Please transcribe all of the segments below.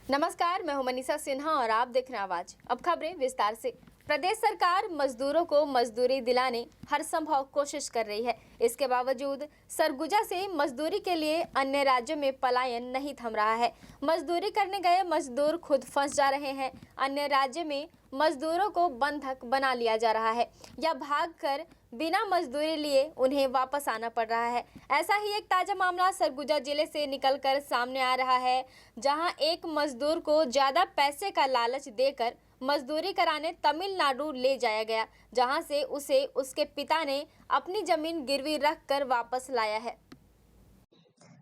नमस्कार, मैं हूं मनीषा सिन्हा और आप देख रहे हैं आवाज। अब खबरें विस्तार से। प्रदेश सरकार मजदूरों को मजदूरी दिलाने हर संभव कोशिश कर रही है। इसके बावजूद सरगुजा से मजदूरी के लिए अन्य राज्यों में पलायन नहीं थम रहा है। मजदूरी करने गए मजदूर खुद फंस जा रहे हैं। अन्य राज्य में मजदूरों को बंधक बना लिया जा रहा है या भागकर बिना मजदूरी लिए उन्हें वापस आना पड़ रहा है। ऐसा ही एक ताजा मामला सरगुजा जिले से निकलकर सामने आ रहा है, जहां एक मजदूर को ज्यादा पैसे का लालच देकर मजदूरी कराने तमिलनाडु ले जाया गया, जहां से उसे उसके पिता ने अपनी जमीन गिरवी रखकर वापस लाया है।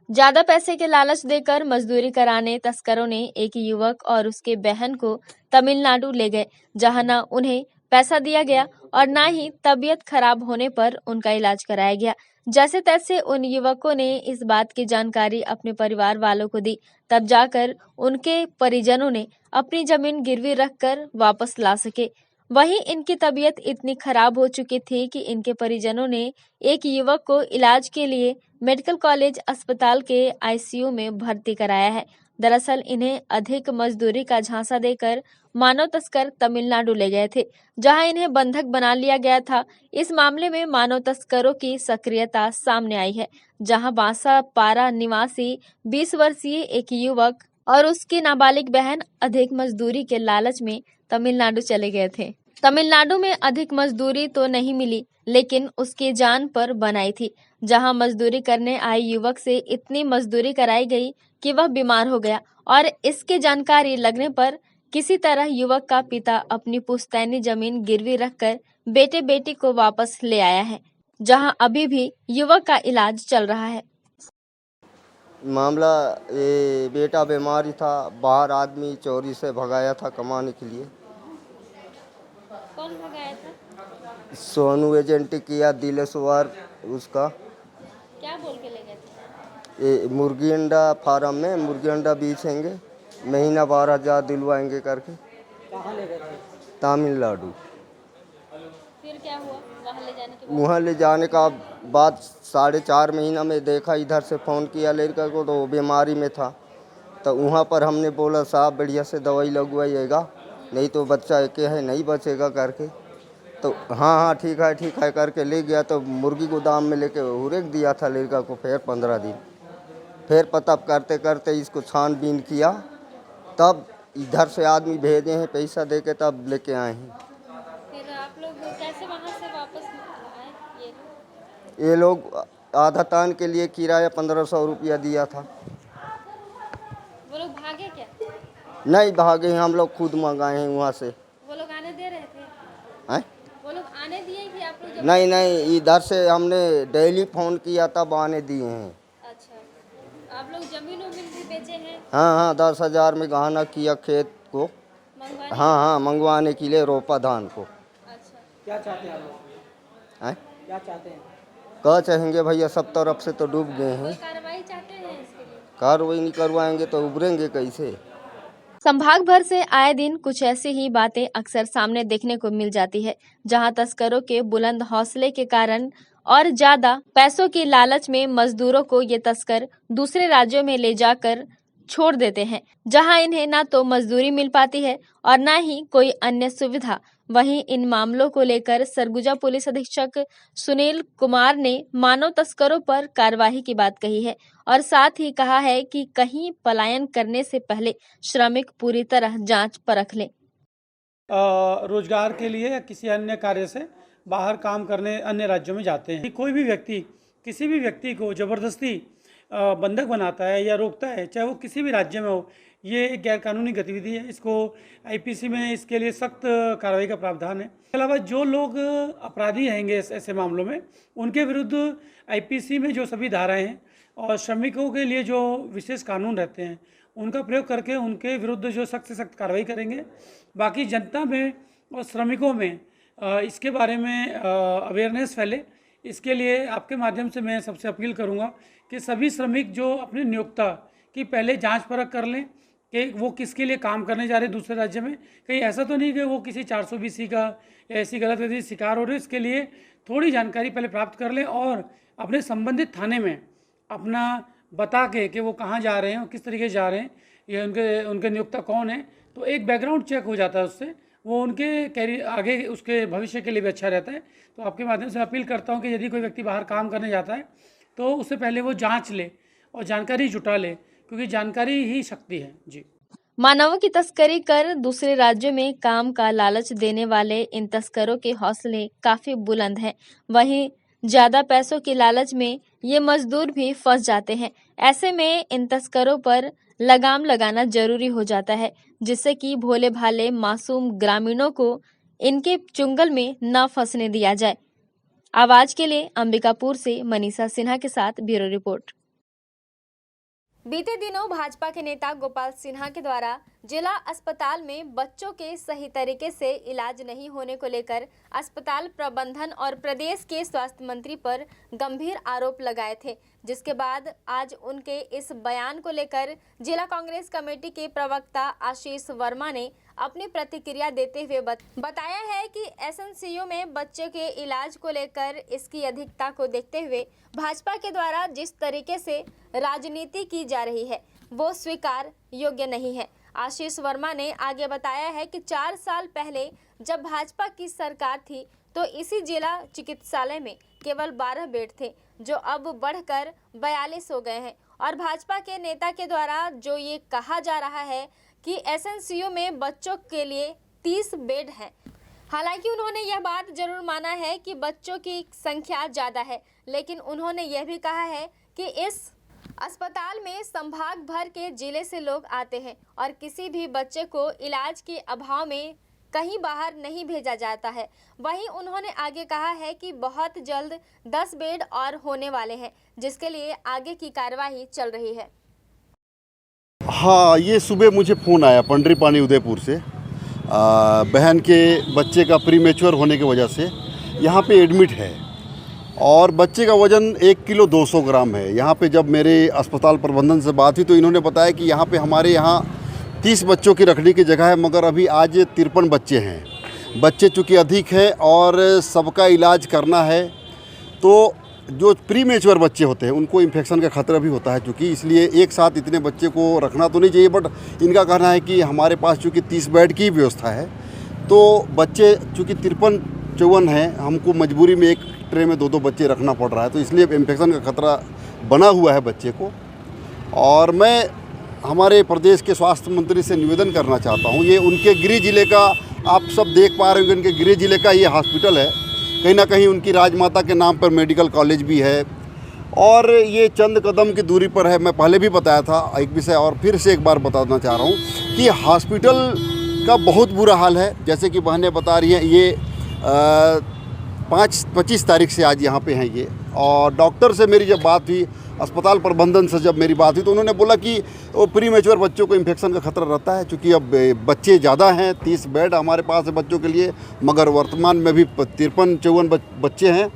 ज्यादा पैसे के लालच देकर मजदूरी कराने तस्करों ने एक युवक और उसके बहन को तमिलनाडु ले गए, जहां न उन्हें पैसा दिया गया और न ही तबीयत खराब होने पर उनका इलाज कराया गया। जैसे तैसे उन युवकों ने इस बात की जानकारी अपने परिवार वालों को दी, तब जाकर उनके परिजनों ने अपनी जमीन गिरवी रखकर वापस ला सके। वहीं इनकी तबीयत इतनी खराब हो चुकी थी कि इनके परिजनों ने एक युवक को इलाज के लिए मेडिकल कॉलेज अस्पताल के आईसीयू में भर्ती कराया है। दरअसल इन्हें अधिक मजदूरी का झांसा देकर मानव तस्कर तमिलनाडु ले गए थे, जहां इन्हें बंधक बना लिया गया था। इस मामले में मानव तस्करों की सक्रियता सामने आई है, जहां बांसापारा निवासी 20 वर्षीय एक युवक और उसकी नाबालिग बहन अधिक मजदूरी के लालच में तमिलनाडु चले गए थे। तमिलनाडु में अधिक मजदूरी तो नहीं मिली, लेकिन उसकी जान पर बनाई थी, जहां मजदूरी करने आए युवक से इतनी मजदूरी कराई गई कि वह बीमार हो गया और इसकी जानकारी लगने पर किसी तरह युवक का पिता अपनी पुश्तैनी जमीन गिरवी रखकर बेटे बेटी को वापस ले आया है, जहां अभी भी युवक का इलाज चल रहा है। मामला ये बेटा बीमारी था, बाहर आदमी चोरी से भगाया था कमाने के लिए। कौन भगाया था? सोनू एजेंट किया दिलेश्वर उसका। क्या बोल के ले गए थे? ये मुर्गी अंडा फार्म में मुर्गी अंडा बेचेंगे, महीना 12,000 दिलवाएंगे करके। कहाँ ले गए थे? तमिलनाडु। फिर क्या हुआ वहाँ ले जाने के बाद? वहाँ ले जाने का बाद 4.5 महीना में देखा, इधर से फ़ोन किया लड़का को तो वो बीमारी में था। तो वहाँ पर हमने बोला साहब बढ़िया से दवाई लगवाइएगा, नहीं तो बच्चा एक है नहीं बचेगा करके। तो हाँ ठीक है करके ले गया। तो मुर्गी गोदाम में लेके उरेक दिया था लड़का को। फिर 15 दिन फिर पता करते करते इसको छानबीन किया, तब इधर से आदमी भेजे हैं पैसा दे के, तब लेके आए हैं। फिर आप लोग कैसे वहाँ से वापस आए? ये लोग आधा तान के लिए किराया 1500 रुपया दिया था। वो लोग भागे क्या? नहीं भागे, हम लोग खुद मंगाए हैं वहाँ से। वो लोग आने दे रहे थे? हैं? वो लोग आने दिए कि आप लोग? नहीं, इधर से हमने डेली फ़ोन किया तब आने दिए हैं। अच्छा, आप लोग जमीन उमीन भी बेचे हैं? हाँ 10,000 में गहना किया खेत को। मंगवाने? हाँ मंगवाने के लिए रोपा धान को। अच्छा, क्या चाहते हैं आप लोग? हैं? क्या चाहते हैं? क्या चाहेंगे भैया, सब तरफ से तो डूब गए कोई हैं। कार्रवाई चाहते हैं इसके लिए? कार्रवाई नहीं करवाएंगे तो उभरेंगे कैसे। संभाग भर से आए दिन कुछ ऐसी ही बातें अक्सर सामने देखने को मिल जाती है, जहां तस्करों के बुलंद हौसले के कारण और ज्यादा पैसों की लालच में मजदूरों को ये तस्कर दूसरे राज्यों में ले जाकर छोड़ देते हैं, जहां इन्हें ना तो मजदूरी मिल पाती है और ना ही कोई अन्य सुविधा। वहीं इन मामलों को लेकर सरगुजा पुलिस अधीक्षक सुनील कुमार ने मानव तस्करों पर कार्रवाई की बात कही है और साथ ही कहा है कि कहीं पलायन करने से पहले श्रमिक पूरी तरह जांच परख लें। रोजगार के लिए या किसी अन्य कार्य से बाहर काम करने अन्य राज्यों में जाते हैं। कोई भी व्यक्ति किसी भी व्यक्ति को ज़बरदस्ती बंधक बनाता है या रोकता है, चाहे वो किसी भी राज्य में हो, ये एक गैरकानूनी गतिविधि है। इसको आईपीसी में इसके लिए सख्त कार्रवाई का प्रावधान है। इसके अलावा जो लोग अपराधी रहेंगे ऐसे मामलों में, उनके विरुद्ध आईपीसी में जो सभी धाराएं हैं और श्रमिकों के लिए जो विशेष कानून रहते हैं, उनका प्रयोग करके उनके विरुद्ध जो सख्त से सख्त कार्रवाई करेंगे। बाकी जनता में और श्रमिकों में इसके बारे में अवेयरनेस फैले, इसके लिए आपके माध्यम से मैं सबसे अपील करूंगा कि सभी श्रमिक जो अपनी नियोक्ता की पहले जांच परख कर लें कि वो किसके लिए काम करने जा रहे हैं दूसरे राज्य में। कहीं ऐसा तो नहीं कि वो किसी 420 का ऐसी गलत गति शिकार हो रहे। इसके लिए थोड़ी जानकारी पहले प्राप्त कर लें और अपने संबंधित थाने में अपना बता के कि वो कहाँ जा रहे हैं और किस तरीके से जा रहे हैं, या उनके नियोक्ता कौन है, तो एक बैकग्राउंड चेक हो जाता है उससे, वो उनके कैरियर आगे उसके भविष्य के लिए भी अच्छा रहता है। तो आपके माध्यम से अपील करता हूँ कि यदि कोई व्यक्ति बाहर काम करने जाता है तो उससे पहले वो जांच ले और जानकारी जुटा ले, क्योंकि जानकारी ही शक्ति है। जी। मानवों की तस्करी कर दूसरे राज्यों में काम का लालच देने वाले इन तस्करों के हौसले काफी बुलंद हैं। वहीं ज्यादा पैसों के लालच में ये मजदूर भी फंस जाते हैं। ऐसे में इन तस्करों पर लगाम लगाना जरूरी हो जाता है, जिससे कि भोले भाले मासूम ग्रामीणों को इनके चुंगल में न फंसने दिया जाए। आवाज के लिए अंबिकापुर से मनीषा सिन्हा के साथ ब्यूरो रिपोर्ट। बीते दिनों भाजपा के नेता गोपाल सिन्हा के द्वारा जिला अस्पताल में बच्चों के सही तरीके से इलाज नहीं होने को लेकर अस्पताल प्रबंधन और प्रदेश के स्वास्थ्य मंत्री पर गंभीर आरोप लगाए थे, जिसके बाद आज उनके इस बयान को लेकर जिला कांग्रेस कमेटी के प्रवक्ता आशीष वर्मा ने अपनी प्रतिक्रिया देते हुए बताया है कि एसएनसीयू में बच्चे के इलाज को लेकर इसकी अधिकता को देखते हुए भाजपा के द्वारा जिस तरीके से राजनीति की जा रही है वो स्वीकार योग्य नहीं है। आशीष वर्मा ने आगे बताया है कि 4 साल पहले जब भाजपा की सरकार थी तो इसी जिला चिकित्सालय में केवल 12 बेड थे, जो अब बढ़कर 42 हो गए हैं। और भाजपा के नेता के द्वारा जो ये कहा जा रहा है कि एसएनसीयू में बच्चों के लिए 30 बेड हैं। हालांकि उन्होंने यह बात जरूर माना है कि बच्चों की संख्या ज़्यादा है, लेकिन उन्होंने यह भी कहा है कि इस अस्पताल में संभाग भर के जिले से लोग आते हैं और किसी भी बच्चे को इलाज के अभाव में कहीं बाहर नहीं भेजा जाता है। वहीं उन्होंने आगे कहा है कि बहुत जल्द 10 बेड और होने वाले हैं, जिसके लिए आगे की कार्यवाही चल रही है। हाँ, ये सुबह मुझे फ़ोन आया पंडरी पानी उदयपुर से, बहन के बच्चे का प्रीमेच्योर होने की वजह से यहाँ पे एडमिट है और बच्चे का वज़न 1 किलो 200 ग्राम है। यहाँ पे जब मेरे अस्पताल प्रबंधन से बात हुई तो इन्होंने बताया कि यहाँ पे हमारे यहाँ 30 बच्चों की रखने की जगह है, मगर अभी आज 53 बच्चे हैं। बच्चे चूँकि अधिक है और सबका इलाज करना है, तो जो प्रीमेच्योर बच्चे होते हैं उनको इन्फेक्शन का खतरा भी होता है, चूँकि इसलिए एक साथ इतने बच्चे को रखना तो नहीं चाहिए। बट इनका कहना है कि हमारे पास चूँकि 30 बेड की व्यवस्था है, तो बच्चे चूँकि 53-54 हैं, हमको मजबूरी में एक ट्रे में 2-2 बच्चे रखना पड़ रहा है, तो इसलिए इन्फेक्शन का खतरा बना हुआ है बच्चे को। और मैं हमारे प्रदेश के स्वास्थ्य मंत्री से निवेदन करना चाहता हूँ, ये उनके गृह जिले का, आप सब देख पा रहे होंगे, उनके गृह जिले का ये हॉस्पिटल है, कहीं ना कहीं उनकी राजमाता के नाम पर मेडिकल कॉलेज भी है और ये चंद कदम की दूरी पर है। मैं पहले भी बताया था एक विषय और फिर से एक बार बताना चाह रहा हूँ कि हॉस्पिटल का बहुत बुरा हाल है। जैसे कि बहनें बता रही हैं, ये 25 तारीख से आज यहाँ पे हैं ये, और डॉक्टर से मेरी जब बात हुई, अस्पताल प्रबंधन से जब मेरी बात हुई, तो उन्होंने बोला कि वो प्रीमेच्योर बच्चों को इन्फेक्शन का खतरा रहता है, क्योंकि अब बच्चे ज़्यादा हैं। 30 बेड हमारे पास है बच्चों के लिए, मगर वर्तमान में भी 53-54 बच्चे हैं,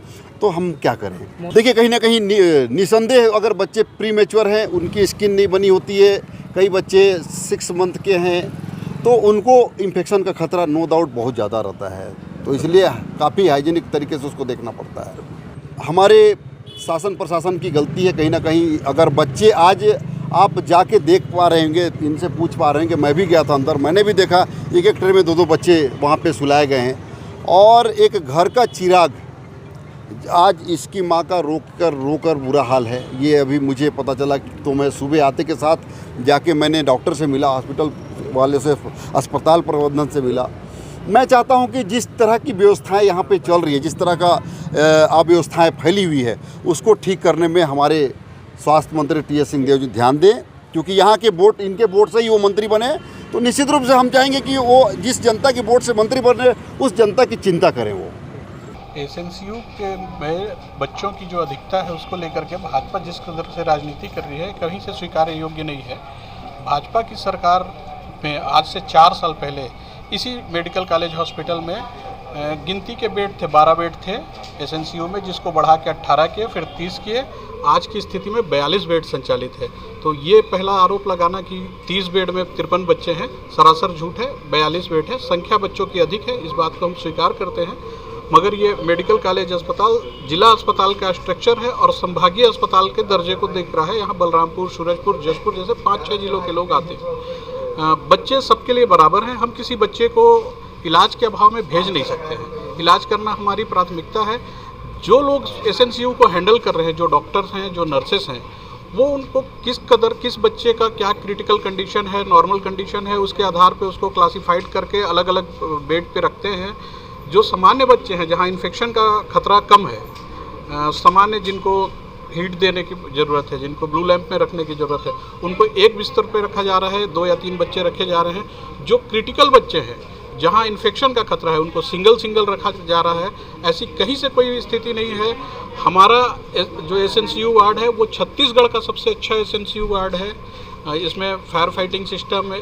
तो हम क्या करें। देखिए, कहीं ना कहीं निसंदेह अगर बच्चे प्रीमेच्योर हैं, उनकी स्किन नहीं बनी होती है, कई बच्चे 6 मंथ के हैं, तो उनको इन्फेक्शन का खतरा नो डाउट बहुत ज़्यादा रहता है। तो इसलिए काफ़ी हाइजीनिक तरीके से उसको देखना पड़ता है। हमारे शासन प्रशासन की गलती है कहीं ना कहीं। अगर बच्चे आज आप जाके देख पा रहे होंगे, इनसे पूछ पा रहे हैं कि मैं भी गया था अंदर, मैंने भी देखा एक ट्रे में 2-2 बच्चे वहाँ पे सुलाए गए हैं। और एक घर का चिराग आज इसकी माँ का रोकर बुरा हाल है। ये अभी मुझे पता चला, तो मैं सुबह आते के साथ जाके मैंने डॉक्टर से मिला, हॉस्पिटल वाले से, अस्पताल प्रबंधन से मिला। मैं चाहता हूं कि जिस तरह की व्यवस्थाएं यहाँ पे चल रही है, जिस तरह का अव्यवस्थाएं फैली हुई है, उसको ठीक करने में हमारे स्वास्थ्य मंत्री टी.एस. सिंहदेव जी ध्यान दें, क्योंकि यहाँ के वोट, इनके वोट से ही वो मंत्री बने। तो निश्चित रूप से हम चाहेंगे कि वो जिस जनता के वोट से मंत्री बने, उस जनता की चिंता करें। वो एसएनसीयू के में बच्चों की जो अधिकता है उसको लेकर के भाजपा जिस कदर से राजनीति कर रही है, कहीं से स्वीकार योग्य नहीं है। भाजपा की सरकार में आज से 4 साल पहले इसी मेडिकल कॉलेज हॉस्पिटल में गिनती के बेड थे, 12 बेड थे एसएनसीयू में, जिसको बढ़ा के 18 किए, फिर 30 किए। आज की स्थिति में 42 बेड संचालित है। तो ये पहला आरोप लगाना कि 30 बेड में 53 बच्चे हैं, सरासर झूठ है। 42 बेड है, संख्या बच्चों की अधिक है, इस बात को हम स्वीकार करते हैं। मगर ये मेडिकल कॉलेज अस्पताल जिला अस्पताल का स्ट्रक्चर है और संभागीय अस्पताल के दर्जे को देख रहा है। यहाँ बलरामपुर, सूरजपुर, जशपुर जैसे 5-6 जिलों के लोग आते हैं। बच्चे सबके लिए बराबर हैं। हम किसी बच्चे को इलाज के अभाव में भेज नहीं सकते हैं। इलाज करना हमारी प्राथमिकता है। जो लोग एसएनसीयू को हैंडल कर रहे हैं, जो डॉक्टर्स हैं, जो नर्सेस हैं, वो उनको किस बच्चे का क्या क्रिटिकल कंडीशन है, नॉर्मल कंडीशन है, उसके आधार पे उसको क्लासिफाइड करके अलग अलग बेड पे रखते हैं। जो सामान्य बच्चे हैं, जहाँ इन्फेक्शन का खतरा कम है, सामान्य जिनको हीट देने की ज़रूरत है, जिनको ब्लू लैंप में रखने की ज़रूरत है, उनको एक बिस्तर पे रखा जा रहा है। 2 या 3 बच्चे रखे जा रहे हैं। जो क्रिटिकल बच्चे हैं, जहाँ इन्फेक्शन का खतरा है, उनको सिंगल रखा जा रहा है। ऐसी कहीं से कोई स्थिति नहीं है। हमारा जो एसएनसीयू वार्ड है वो छत्तीसगढ़ का सबसे अच्छा एसएनसीयू वार्ड है। इसमें फायर फाइटिंग सिस्टम,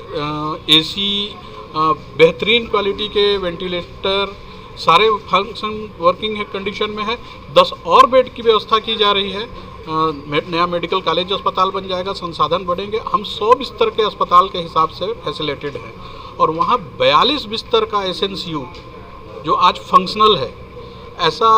एसी, बेहतरीन क्वालिटी के वेंटिलेटर, सारे फंक्शन वर्किंग है कंडीशन में है। 10 और बेड की व्यवस्था की जा रही है। नया मेडिकल कॉलेज अस्पताल बन जाएगा, संसाधन बढ़ेंगे। हम 100 बिस्तर के अस्पताल के हिसाब से फैसिलेटेड हैं और वहाँ 42 बिस्तर का एसएनसीयू जो आज फंक्शनल है, ऐसा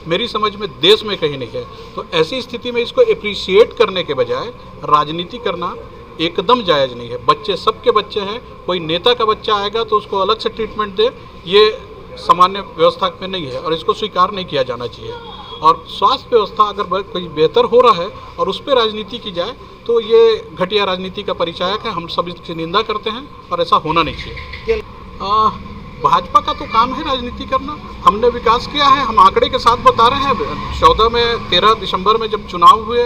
मेरी समझ में देश में कहीं नहीं है। तो ऐसी स्थिति में इसको एप्रिशिएट करने के बजाय राजनीति करना एकदम जायज़ नहीं है। बच्चे सबके बच्चे हैं। कोई नेता का बच्चा आएगा तो उसको अलग से ट्रीटमेंट दे, ये सामान्य व्यवस्था में नहीं है और इसको स्वीकार नहीं किया जाना चाहिए। और स्वास्थ्य व्यवस्था अगर कोई बेहतर हो रहा है और उस पर राजनीति की जाए तो ये घटिया राजनीति का परिचायक है। हम सब इसकी निंदा करते हैं और ऐसा होना नहीं चाहिए। भाजपा का तो काम है राजनीति करना। हमने विकास किया है, हम आंकड़े के साथ बता रहे हैं। 13 दिसंबर में जब चुनाव हुए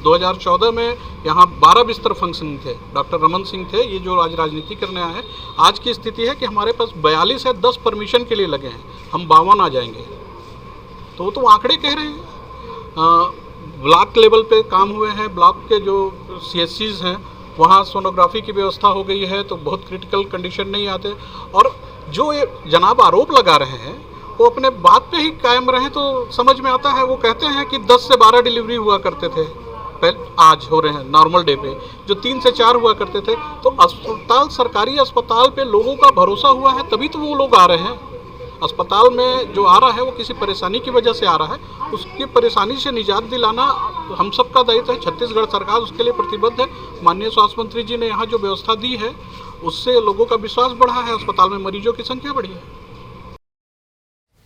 2014 में, यहाँ 12 बिस्तर फंक्शनिंग थे। डॉक्टर रमन सिंह थे ये जो आज राजनीति करने आए हैं। आज की स्थिति है कि हमारे पास 42 है, 10 परमिशन के लिए लगे हैं, हम 52 आ जाएंगे। तो आंकड़े कह रहे हैं। ब्लॉक लेवल पे काम हुए हैं। ब्लॉक के जो CSCs हैं वहाँ सोनोग्राफी की व्यवस्था हो गई है, तो बहुत क्रिटिकल कंडीशन नहीं आते। और जो ये जनाब आरोप लगा रहे हैं वो अपने बात पे ही कायम रहे तो समझ में आता है। वो कहते हैं कि 10 से 12 डिलीवरी हुआ करते थे, आज हो रहे हैं नॉर्मल डे पे, जो 3 से 4 हुआ करते थे। तो अस्पताल, सरकारी अस्पताल पे लोगों का भरोसा हुआ है, तभी तो वो लोग आ रहे हैं। अस्पताल में जो आ रहा है वो किसी परेशानी की वजह से आ रहा है। उसकी परेशानी से निजात दिलाना हम सबका दायित्व है। छत्तीसगढ़ सरकार उसके लिए प्रतिबद्ध है। माननीय स्वास्थ्य मंत्री जी ने यहाँ जो व्यवस्था दी है उससे लोगों का विश्वास बढ़ा है, अस्पताल में मरीजों की संख्या बढ़ी है।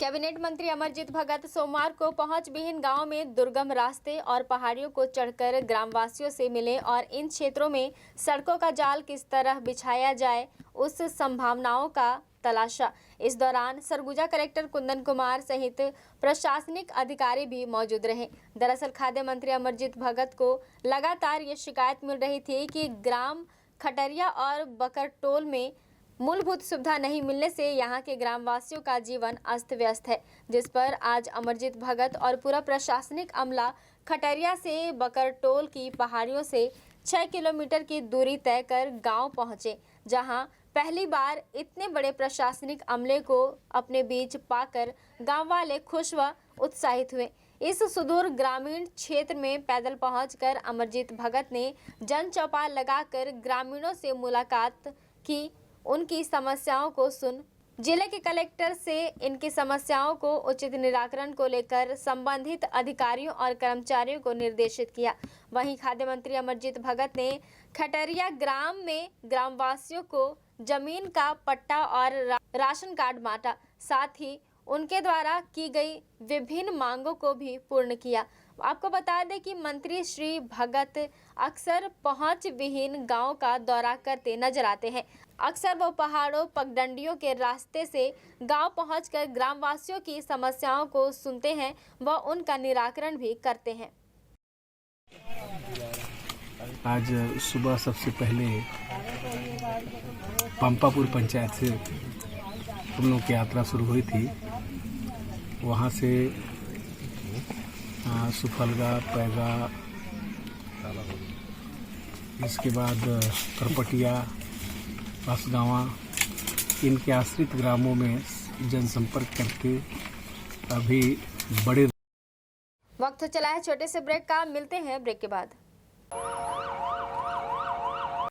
कैबिनेट मंत्री अमरजीत भगत सोमवार को पहुंच विहीन गांव में दुर्गम रास्ते और पहाड़ियों को चढ़कर ग्रामवासियों से मिले और इन क्षेत्रों में सड़कों का जाल किस तरह बिछाया जाए उस संभावनाओं का तलाशा। इस दौरान सरगुजा कलेक्टर कुंदन कुमार सहित प्रशासनिक अधिकारी भी मौजूद रहे। दरअसल खाद्य मंत्री अमरजीत भगत को लगातार ये शिकायत मिल रही थी कि ग्राम खटरिया और बकरटोल में मूलभूत सुविधा नहीं मिलने से यहाँ के ग्रामवासियों का जीवन अस्त व्यस्त है, जिस पर आज अमरजीत भगत और पूरा प्रशासनिक अमला खटरिया से बकरटोल की पहाड़ियों से 6 किलोमीटर की दूरी तय कर गांव पहुंचे, जहां पहली बार इतने बड़े प्रशासनिक अमले को अपने बीच पाकर गांव वाले खुश व उत्साहित हुए। इस सुदूर ग्रामीण क्षेत्र में पैदल पहुंचकर अमरजीत भगत ने जन चौपाल लगाकर ग्रामीणों से मुलाकात की, उनकी समस्याओं को सुन जिले के कलेक्टर से इनकी समस्याओं को उचित निराकरण को लेकर संबंधित अधिकारियों और कर्मचारियों को निर्देशित किया। वहीं खाद्य मंत्री अमरजीत भगत ने खटरिया ग्राम में ग्रामवासियों को जमीन का पट्टा और राशन कार्ड बांटा, साथ ही उनके द्वारा की गई विभिन्न मांगों को भी पूर्ण किया। आपको बता दें कि मंत्री श्री भगत अक्सर पहुंच विहीन गांव का दौरा करते नजर आते हैं। अक्सर वो पहाड़ों पगडंडियों के रास्ते से गांव पहुंचकर ग्रामवासियों की समस्याओं को सुनते हैं व उनका निराकरण भी करते हैं। आज सुबह सबसे पहले पंपापुर पंचायत से हम लोग की यात्रा शुरू हुई थी। वहाँ से सुफलगा, पैगा, इसके बाद करपटिया, बासगावा, इनके आश्रित ग्रामों में जनसंपर्क करके अभी बड़े वक्त हो चला है छोटे से ब्रेक का। मिलते हैं ब्रेक के बाद।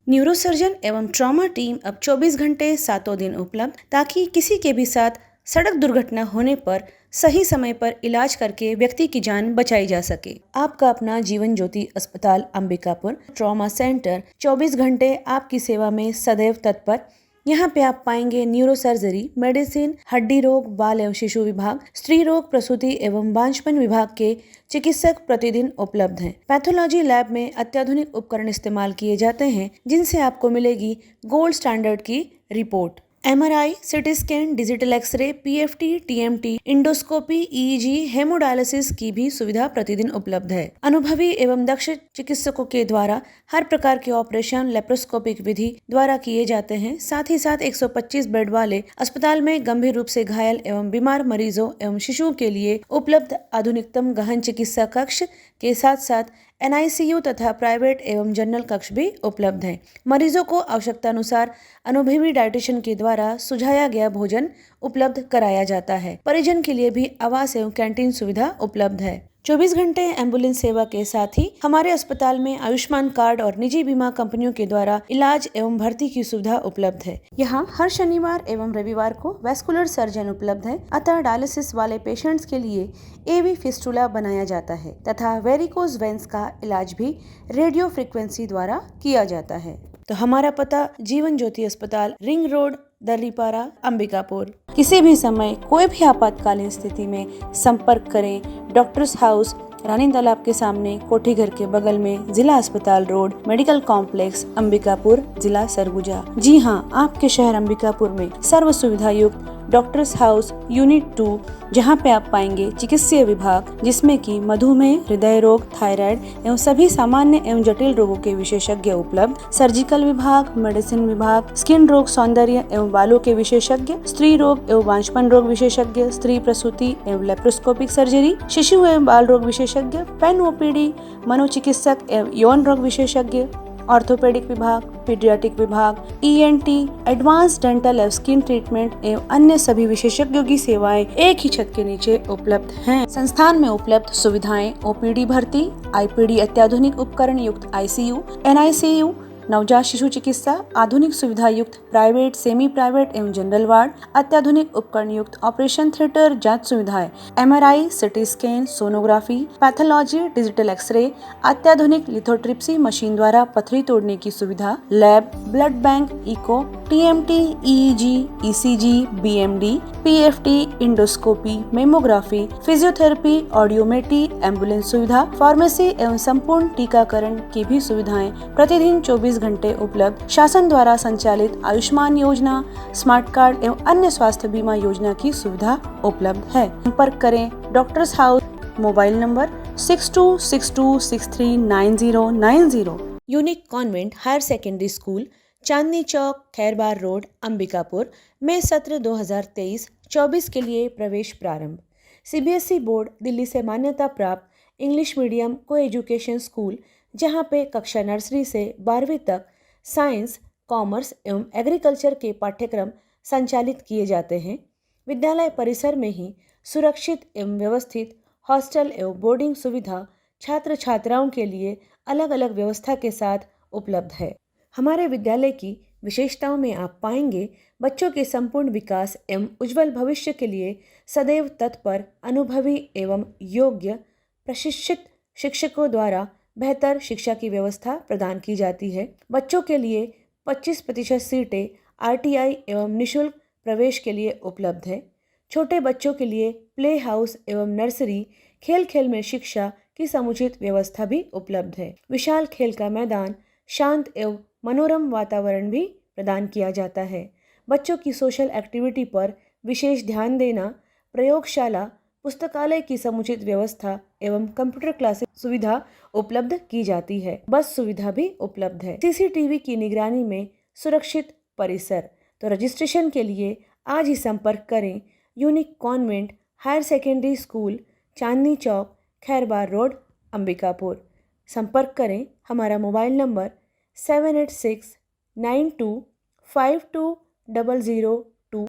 न्यूरोसर्जन एवं ट्रॉमा टीम अब 24 घंटे 7 दिन उपलब्ध, ताकि किसी के भी साथ सड़क दुर्घटना होने पर सही समय पर इलाज करके व्यक्ति की जान बचाई जा सके। आपका अपना जीवन ज्योति अस्पताल अंबिकापुर ट्रॉमा सेंटर 24 घंटे आपकी सेवा में सदैव तत्पर। यहाँ पे आप पाएंगे न्यूरो सर्जरी, मेडिसिन, हड्डी रोग, बाल एवं शिशु विभाग, स्त्री रोग, प्रसूति एवं बांझपन विभाग के चिकित्सक प्रतिदिन उपलब्ध हैं। पैथोलॉजी लैब में अत्याधुनिक उपकरण इस्तेमाल किए जाते हैं जिनसे आपको मिलेगी गोल्ड स्टैंडर्ड की रिपोर्ट। MRI, CT scan, digital x-ray, PFT, TMT, endoscopy, EEG, haemodialysis की भी सुविधा प्रतिदिन उपलब्ध है। अनुभवी एवं दक्ष चिकित्सकों के द्वारा हर प्रकार के ऑपरेशन लेप्रोस्कोपिक विधि द्वारा किए जाते हैं। साथ ही साथ 125 बेड वाले अस्पताल में गंभीर रूप से घायल एवं बीमार मरीजों एवं शिशुओं के लिए उपलब्ध आधुनिकतम गहन चिकित्सा कक्ष के साथ साथ NICU तथा प्राइवेट एवं जनरल कक्ष भी उपलब्ध हैं। मरीजों को आवश्यकता अनुसार अनुभवी डाइटिशियन के द्वारा सुझाया गया भोजन उपलब्ध कराया जाता है। परिजन के लिए भी आवास एवं कैंटीन सुविधा उपलब्ध है। 24 घंटे एम्बुलेंस सेवा के साथ ही हमारे अस्पताल में आयुष्मान कार्ड और निजी बीमा कंपनियों के द्वारा इलाज एवं भर्ती की सुविधा उपलब्ध है। यहाँ हर शनिवार एवं रविवार को वैस्कुलर सर्जन उपलब्ध है, अतः डायलिसिस वाले पेशेंट्स के लिए AV फिस्टुला बनाया जाता है तथा वेरिकोज वेंस का इलाज भी रेडियो फ्रिक्वेंसी द्वारा किया जाता है। तो हमारा पता जीवन ज्योति अस्पताल, रिंग रोड, दर्रीपारा, अंबिकापुर। किसी भी समय कोई भी आपातकालीन स्थिति में संपर्क करें। डॉक्टर्स हाउस, रानी तालाब के सामने, कोठी घर के बगल में, जिला अस्पताल रोड, मेडिकल कॉम्प्लेक्स, अंबिकापुर, जिला सरगुजा। जी हाँ, आपके शहर अंबिकापुर में सर्व सुविधा युक्त डॉक्टर्स हाउस यूनिट 2, जहाँ पे आप पाएंगे चिकित्सीय विभाग जिसमें कि मधुमेह, हृदय रोग, थायराइड एवं सभी सामान्य एवं जटिल रोगों के विशेषज्ञ उपलब्ध, सर्जिकल विभाग, मेडिसिन विभाग, स्किन रोग, सौंदर्य एवं बालों के विशेषज्ञ, स्त्री रोग एवं बांझपन रोग विशेषज्ञ, स्त्री प्रसूति एवं लेप्रोस्कोपिक सर्जरी, शिशु एवं बाल रोग विशेषज्ञ, पेन OPD, मनोचिकित्सक एवं यौन रोग विशेषज्ञ, ऑर्थोपेडिक विभाग, पीडियाट्रिक विभाग, ENT, एडवांस डेंटल एवं स्किन ट्रीटमेंट एवं अन्य सभी विशेषज्ञों की सेवाएं एक ही छत के नीचे उपलब्ध हैं। संस्थान में उपलब्ध सुविधाएं OPD भर्ती, IPD अत्याधुनिक उपकरण युक्त ICU, NICU, नवजात शिशु चिकित्सा, आधुनिक सुविधा युक्त प्राइवेट, सेमी प्राइवेट एवं जनरल वार्ड, अत्याधुनिक उपकरण युक्त ऑपरेशन थिएटर, जांच सुविधाएं, MRI, CT scan, sonography, pathology, digital x-ray, अत्याधुनिक लिथोट्रिप्सी मशीन द्वारा पथरी तोड़ने की सुविधा, lab, blood bank, echo, TMT, EEG, ECG, BMD, PFT, endoscopy, mammography, physiotherapy, audiometry, ambulance सुविधा, फार्मेसी एवं संपूर्ण टीकाकरण की भी सुविधाएं प्रतिदिन 24 घंटे उपलब्ध। शासन द्वारा संचालित आयुष्मान योजना, स्मार्ट कार्ड एवं अन्य स्वास्थ्य बीमा योजना की सुविधा उपलब्ध है। संपर्क करें doctors house, mobile number 6262639090। Unique convent higher secondary school, Chandni Chowk, Khairbar road, Ambikapur में सत्र 2023-24 के लिए प्रवेश प्रारंभ। CBSE बोर्ड दिल्ली से मान्यता प्राप्त इंग्लिश मीडियम को एजुकेशन स्कूल, जहां पे कक्षा नर्सरी से 12वीं तक साइंस, कॉमर्स एवं एग्रीकल्चर के पाठ्यक्रम संचालित किए जाते हैं। विद्यालय परिसर में ही सुरक्षित एवं व्यवस्थित हॉस्टल एवं बोर्डिंग सुविधा छात्र छात्राओं के लिए अलग अलग व्यवस्था के साथ उपलब्ध है। हमारे विद्यालय की विशेषताओं में आप पाएंगे बच्चों के संपूर्ण विकास एवं उज्जवल भविष्य के लिए सदैव तत्पर, अनुभवी एवं योग्य प्रशिक्षित शिक्षकों द्वारा बेहतर शिक्षा की व्यवस्था प्रदान की जाती है। बच्चों के लिए 25% सीटें RTI एवं निःशुल्क प्रवेश के लिए उपलब्ध है। छोटे बच्चों के लिए प्ले हाउस एवं नर्सरी, खेल खेल में शिक्षा की समुचित व्यवस्था भी उपलब्ध है। विशाल खेल का मैदान, शांत एवं मनोरम वातावरण भी प्रदान किया जाता है। बच्चों की सोशल एक्टिविटी पर विशेष ध्यान देना, प्रयोगशाला, पुस्तकालय की समुचित व्यवस्था एवं कंप्यूटर क्लासेस सुविधा उपलब्ध की जाती है। बस सुविधा भी उपलब्ध है। CCTV की निगरानी में सुरक्षित परिसर। तो रजिस्ट्रेशन के लिए आज ही संपर्क करें unique convent higher secondary school, Chandni Chowk, Khairbar road, Ambikapur. संपर्क करें हमारा मोबाइल नंबर 7869252002।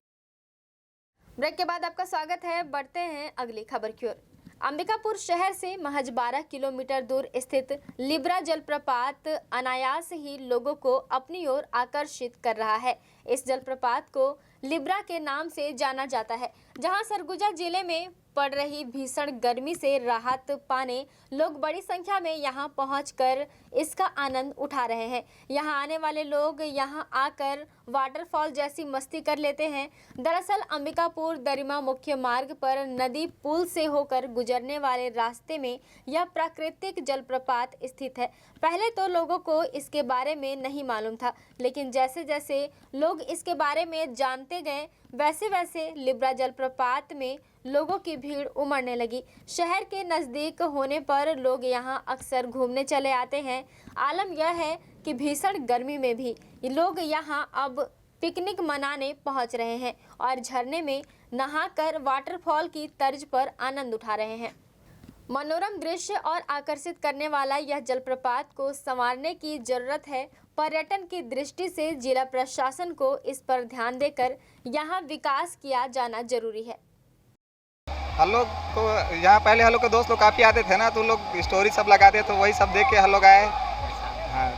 ब्रेक के बाद आपका स्वागत है। बढ़ते हैं अगली खबर की ओर। अंबिकापुर शहर से महज 12 किलोमीटर दूर स्थित लिब्रा जलप्रपात अनायास ही लोगों को अपनी ओर आकर्षित कर रहा है। इस जलप्रपात को लिब्रा के नाम से जाना जाता है, जहां सरगुजा जिले में पड़ रही भीषण गर्मी से राहत पाने लोग बड़ी संख्या में यहां पहुंचकर इसका आनंद उठा रहे हैं। यहां आने वाले लोग यहां आकर वाटरफॉल जैसी मस्ती कर लेते हैं। दरअसल अंबिकापुर दरिमा मुख्य मार्ग पर नदी पुल से होकर गुजरने वाले रास्ते में यह प्राकृतिक जलप्रपात स्थित है। पहले तो लोगों को इसके बारे में नहीं मालूम था, लेकिन जैसे जैसे लोग इसके बारे में जानते गए वैसे वैसे लिब्रा जलप्रपात में लोगों की भीड़ उमड़ने लगी। शहर के नज़दीक होने पर लोग यहां अक्सर घूमने चले आते हैं। आलम यह है कि भीषण गर्मी में भी लोग यहां अब पिकनिक मनाने पहुंच रहे हैं और झरने में नहाकर वाटरफॉल की तर्ज पर आनंद उठा रहे हैं। मनोरम दृश्य और आकर्षित करने वाला यह जलप्रपात को संवारने की जरूरत है। पर्यटन की दृष्टि से जिला प्रशासन को इस पर ध्यान देकर यहाँ विकास किया जाना जरूरी है। हम लोग तो यहाँ पहले हम लोग के दोस्त लोग काफ़ी आते थे ना, तो लोग स्टोरी सब लगाते, तो वही सब देख के हम लोग आए। हाँ,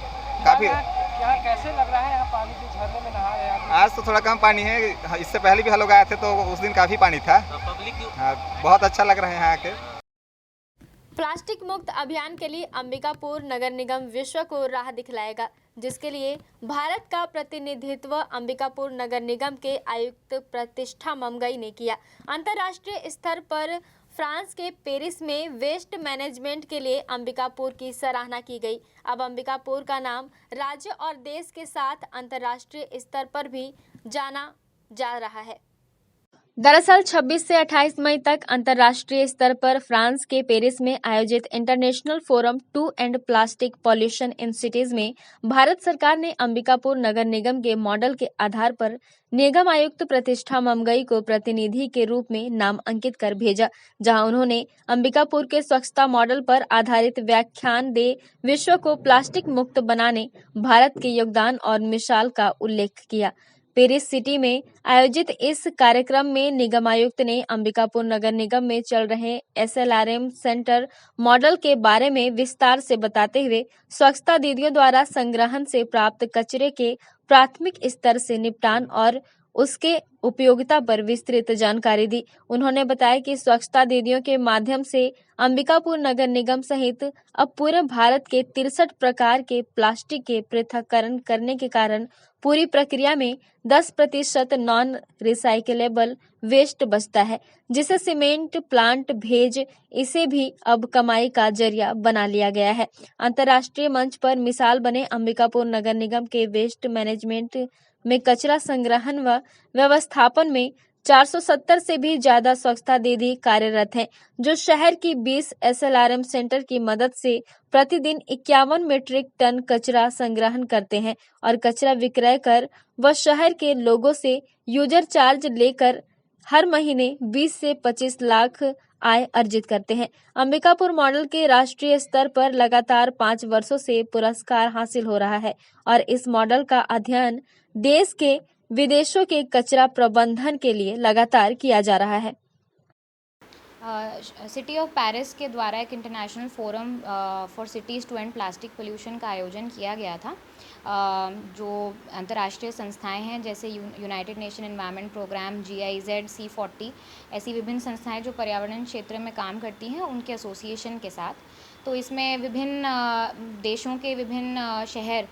काफ़ी यहाँ कैसे लग रहा है? यहाँ पानी के झरने में नहा रहे हैं? आज तो थोड़ा कम पानी है, इससे पहले भी हम लोग आए थे तो उस दिन काफ़ी पानी था। हाँ, बहुत अच्छा लग रहा है यहाँ आके। प्लास्टिक मुक्त अभियान के लिए अंबिकापुर नगर निगम विश्व को राह दिखलाएगा, जिसके लिए भारत का प्रतिनिधित्व अंबिकापुर नगर निगम के आयुक्त प्रतिष्ठा ममगई ने किया। अंतर्राष्ट्रीय स्तर पर फ्रांस के पेरिस में वेस्ट मैनेजमेंट के लिए अंबिकापुर की सराहना की गई। अब अंबिकापुर का नाम राज्य और देश के साथ अंतर्राष्ट्रीय स्तर पर भी जाना जा रहा है। दरअसल 26 से 28 मई तक अंतर्राष्ट्रीय स्तर पर फ्रांस के पेरिस में आयोजित international forum to end plastic pollution in cities में भारत सरकार ने अंबिकापुर नगर निगम के मॉडल के आधार पर निगम आयुक्त प्रतिष्ठा ममगई को प्रतिनिधि के रूप में नाम अंकित कर भेजा, जहां उन्होंने अंबिकापुर के स्वच्छता मॉडल पर आधारित व्याख्यान दे विश्व को प्लास्टिक मुक्त बनाने भारत के योगदान और मिसाल का उल्लेख किया। पेरिस सिटी में आयोजित इस कार्यक्रम में निगम आयुक्त ने अंबिकापुर नगर निगम में चल रहे SLRM सेंटर मॉडल के बारे में विस्तार से बताते हुए स्वच्छता दीदियों द्वारा संग्रहण से प्राप्त कचरे के प्राथमिक स्तर से निपटान और उसके उपयोगिता पर विस्तृत जानकारी दी। उन्होंने बताया कि स्वच्छता दीदियों के माध्यम से अंबिकापुर नगर निगम सहित अब पूरे भारत के 63 प्रकार के प्लास्टिक के पृथक्करण करने के कारण पूरी प्रक्रिया में 10% नॉन रिसाइकलेबल वेस्ट बचता है, जिसे सीमेंट प्लांट भेज इसे भी अब कमाई का जरिया बना लिया गया है। अंतर्राष्ट्रीय मंच पर मिसाल बने अंबिकापुर नगर निगम के वेस्ट मैनेजमेंट में कचरा संग्रहण व व्यवस्थापन में 470 से भी ज्यादा स्वच्छता दीदी कार्यरत हैं, जो शहर की 20 SLRM सेंटर की मदद से प्रतिदिन 51 मीट्रिक टन कचरा संग्रहण करते हैं और कचरा विक्रय कर व शहर के लोगों से यूजर चार्ज लेकर हर महीने 20 से 25 लाख आय अर्जित करते हैं। अंबिकापुर मॉडल के राष्ट्रीय स्तर पर लगातार 5 वर्षों से पुरस्कार हासिल हो रहा है और इस मॉडल का अध्ययन देश के विदेशों के कचरा प्रबंधन के लिए लगातार किया जा रहा है। सिटी ऑफ पेरिस के द्वारा एक international forum for cities to end plastic pollution का आयोजन किया गया था, जो अंतर्राष्ट्रीय संस्थाएं हैं जैसे United Nation Environment Programme, GIZ, C40 ऐसी विभिन्न संस्थाएं जो पर्यावरण क्षेत्र में काम करती हैं उनके एसोसिएशन के साथ। तो इसमें विभिन्न देशों के विभिन्न शहर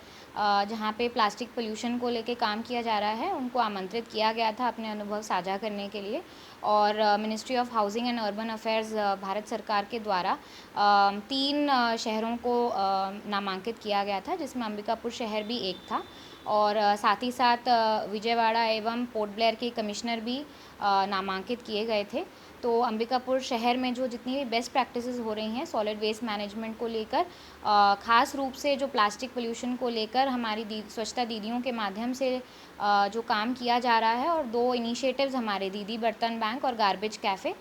जहाँ पे प्लास्टिक पोल्यूशन को लेके काम किया जा रहा है उनको आमंत्रित किया गया था अपने अनुभव साझा करने के लिए। और ministry of housing and urban affairs Bharat सरकार के द्वारा 3 शहरों को नामांकित किया गया था, जिसमें अंबिकापुर शहर भी एक था और साथ ही साथ विजयवाड़ा एवं पोर्ट ब्लेयर के कमिश्नर भी नामांकित किए गए थे। तो अंबिकापुर शहर में जो जितनी भी बेस्ट प्रैक्टिसेस हो रही हैं सॉलिड वेस्ट मैनेजमेंट को लेकर, ख़ास रूप से जो प्लास्टिक पोल्यूशन को लेकर हमारी स्वच्छता दीदियों के माध्यम से जो काम किया जा रहा है, और 2 इनिशिएटिव्स हमारे दीदी बर्तन बैंक और गार्बेज कैफ़े,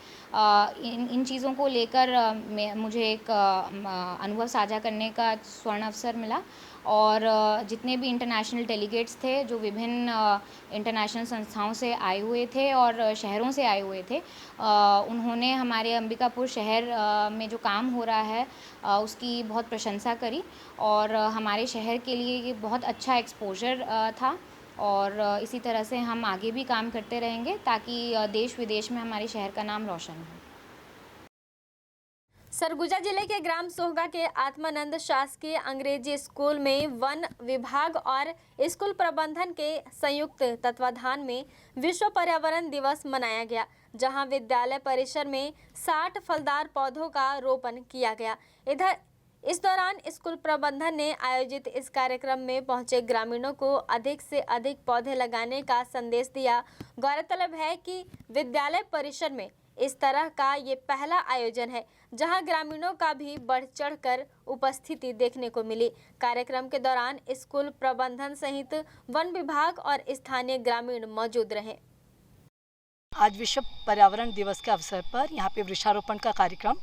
इन चीज़ों को लेकर मुझे एक अनुभव साझा करने का स्वर्ण अवसर मिला और जितने भी इंटरनेशनल डेलीगेट्स थे जो विभिन्न इंटरनेशनल संस्थाओं से आए हुए थे और शहरों से आए हुए थे, उन्होंने हमारे अंबिकापुर शहर में जो काम हो रहा है उसकी बहुत प्रशंसा करी और हमारे शहर के लिए ये बहुत अच्छा एक्सपोजर था और इसी तरह से हम आगे भी काम करते रहेंगे ताकि देश विदेश में हमारे शहर का नाम रोशन हो। सरगुजा जिले के ग्राम सोहगा के आत्मानंद शासकीय अंग्रेजी स्कूल में वन विभाग और स्कूल प्रबंधन के संयुक्त तत्वाधान में विश्व पर्यावरण दिवस मनाया गया, जहां विद्यालय परिसर में 60 फलदार पौधों का रोपण किया गया। इस दौरान स्कूल प्रबंधन ने आयोजित इस कार्यक्रम में पहुंचे ग्रामीणों को अधिक से अधिक पौधे लगाने का संदेश दिया। गौरतलब है कि विद्यालय परिसर में इस तरह का ये पहला आयोजन है जहां ग्रामीणों का भी बढ़ चढ़कर उपस्थिति देखने को मिली। कार्यक्रम के दौरान स्कूल प्रबंधन सहित वन विभाग और स्थानीय ग्रामीण मौजूद रहे। आज विश्व पर्यावरण दिवस के अवसर पर यहाँ पे वृक्षारोपण का कार्यक्रम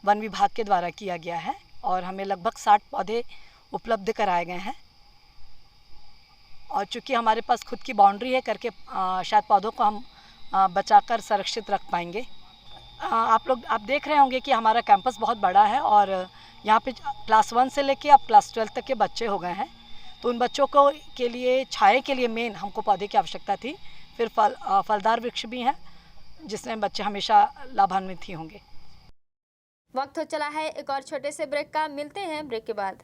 वन विभाग के द्वारा किया गया है और हमें लगभग 60 पौधे उपलब्ध कराए गए हैं और चूँकि हमारे पास खुद की बाउंड्री है करके शायद पौधों को हम बचाकर संरक्षित रख पाएंगे। आप देख रहे होंगे कि हमारा कैंपस बहुत बड़ा है और यहाँ पे क्लास 1 से लेके अब क्लास 12 तक के बच्चे हो गए हैं, तो उन बच्चों को के लिए छाए के लिए मेन हमको पौधे की आवश्यकता थी। फिर फलदार वृक्ष भी हैं जिसमें बच्चे हमेशा लाभान्वित ही होंगे। वक्त हो चला है एक और छोटे से ब्रेक का, मिलते हैं ब्रेक के बाद।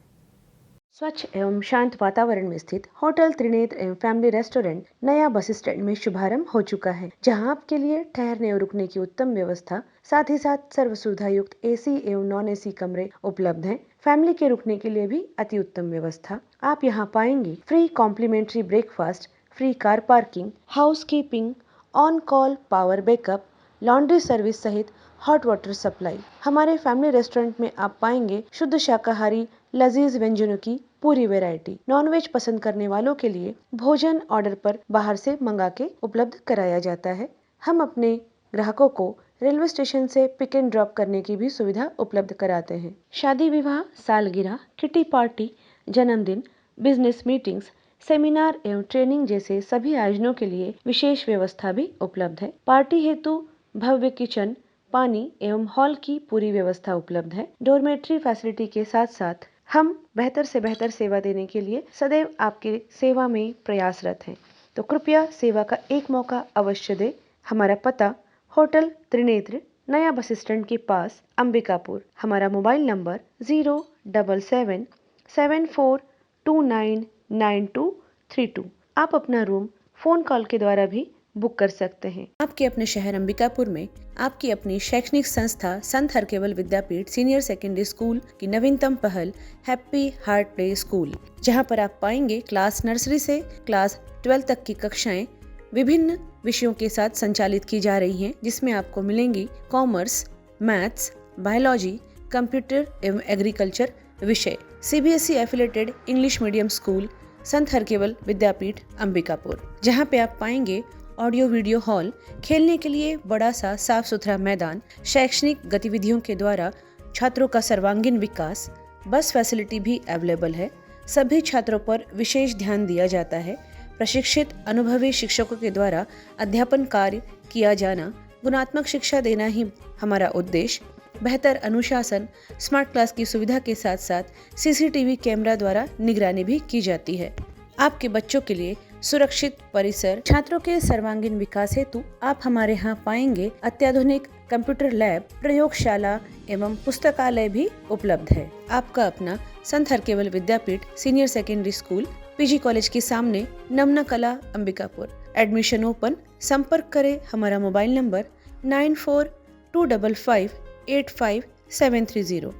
स्वच्छ एवं शांत वातावरण में स्थित होटल त्रिनेत्र एवं फैमिली रेस्टोरेंट नया बस स्टैंड में शुभारंभ हो चुका है, जहां आपके लिए ठहरने और रुकने की उत्तम व्यवस्था, साथ ही साथ सर्व सुविधा युक्त एसी एवं नॉन एसी कमरे उपलब्ध हैं। फैमिली के रुकने के लिए भी अति उत्तम व्यवस्था। आप यहां पाएंगे free complimentary breakfast, free car parking, house keeping, on call power backup, laundry service सहित हॉट वाटर सप्लाई। हमारे फैमिली रेस्टोरेंट में आप पाएंगे शुद्ध शाकाहारी लजीज व्यंजनों की पूरी वैरायटी। नॉनवेज पसंद करने वालों के लिए भोजन ऑर्डर पर बाहर से मंगा के उपलब्ध कराया जाता है। हम अपने ग्राहकों को रेलवे स्टेशन से पिक एंड ड्रॉप करने की भी सुविधा उपलब्ध कराते हैं। शादी विवाह, सालगिरह, किटी पार्टी, जन्मदिन, बिजनेस मीटिंग्स, सेमिनार एवं ट्रेनिंग जैसे सभी आयोजनों के लिए विशेष व्यवस्था भी उपलब्ध है। पार्टी हेतु भव्य किचन, पानी एवं हॉल की पूरी व्यवस्था उपलब्ध है। डोरमेट्री फैसिलिटी के साथ साथ हम बेहतर से बेहतर सेवा देने के लिए सदैव आपकी सेवा में प्रयासरत हैं, तो कृपया सेवा का एक मौका अवश्य दें। हमारा पता होटल त्रिनेत्र नया बस स्टैंड के पास अंबिकापुर। हमारा मोबाइल नंबर 07774299232। आप अपना रूम फोन कॉल के द्वारा भी बुक कर सकते हैं। आपके अपने शहर अंबिकापुर में आपकी अपनी शैक्षणिक संस्था संत Harkewal Vidyapeeth senior secondary school की नवीनतम पहल हैप्पी हार्ट प्ले स्कूल, जहां पर आप पाएंगे क्लास नर्सरी से क्लास 12 तक की कक्षाएं विभिन्न विषयों के साथ संचालित की जा रही हैं, जिसमें आपको मिलेंगी कॉमर्स, मैथ्स, बायोलॉजी, कंप्यूटर एवं एग्रीकल्चर विषय। CBSE affiliated English medium school संत हरकेवल विद्यापीठ अंबिकापुर, जहां पे आप पाएंगे ऑडियो वीडियो हॉल, खेलने के लिए बड़ा सा साफ सुथरा मैदान, शैक्षणिक गतिविधियों के द्वारा छात्रों का सर्वांगीण विकास, बस फैसिलिटी भी अवेलेबल है। सभी छात्रों पर विशेष ध्यान दिया जाता है। प्रशिक्षित अनुभवी शिक्षकों के द्वारा अध्यापन कार्य किया जाना, गुणात्मक शिक्षा देना ही हमारा उद्देश्य। बेहतर अनुशासन, स्मार्ट क्लास की सुविधा के साथ साथ CCTV कैमरा द्वारा निगरानी भी की जाती है। आपके बच्चों के लिए सुरक्षित परिसर, छात्रों के सर्वांगीण विकास हेतु आप हमारे यहाँ पाएंगे अत्याधुनिक कंप्यूटर लैब, प्रयोगशाला एवं पुस्तकालय भी उपलब्ध है। आपका अपना Sant Harkewal Vidyapeeth senior secondary school PG college के सामने, नमना कला अंबिकापुर। Admission open. संपर्क करें हमारा मोबाइल नंबर 9425585730।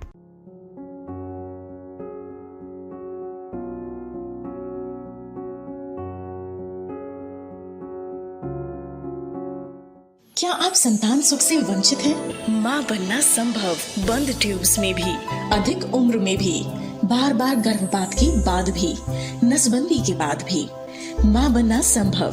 क्या आप संतान सुख से वंचित हैं? माँ बनना संभव, बंद ट्यूब्स में भी, अधिक उम्र में भी, बार बार गर्भपात के बाद भी, नसबंदी के बाद भी। माँ बनना संभव,